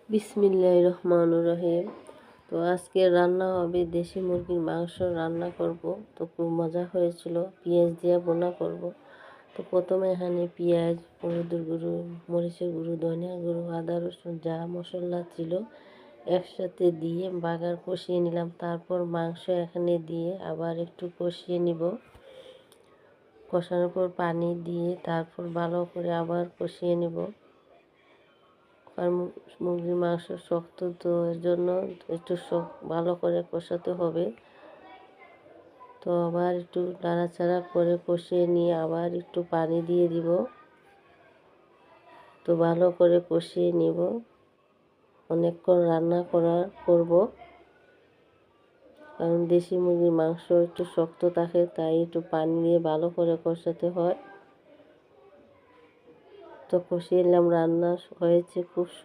বিসমিল্লাহির রহমানির রহিম। তো আজকে রান্না হবে দেশি মুরগির মাংস রান্না করব। তো খুব মজা হয়েছিল, পেঁয়াজ দিয়ে বোনা করব। তো প্রথমে এখানে পেঁয়াজ, হলুদের গুঁড়ো, মরিচের গুঁড়ো, ধনিয়া গুঁড়ো, আদা রসুন যা মশলা ছিল একসাথে দিয়ে বাগার কষিয়ে নিলাম। তারপর মাংস এখানে দিয়ে আবার একটু কষিয়ে নিব। কষানোর পর পানি দিয়ে তারপর ভালো করে আবার কষিয়ে নেব। আর মুরগির মাংস শক্ত, তো এর জন্য একটু ভালো করে কষাতে হবে। তো আবার একটু নাড়াচাড়া করে কষিয়ে নিয়ে আবার একটু পানি দিয়ে দিব। তো ভালো করে কষিয়ে নিব, অনেকক্ষণ রান্না করব, কারণ দেশি মুরগির মাংস একটু শক্ত থাকে, তাই একটু পানি দিয়ে ভালো করে কষাতে হয়। তো কষিয়ে নিলাম, রান্না হয়েছে খুব সুন্দর।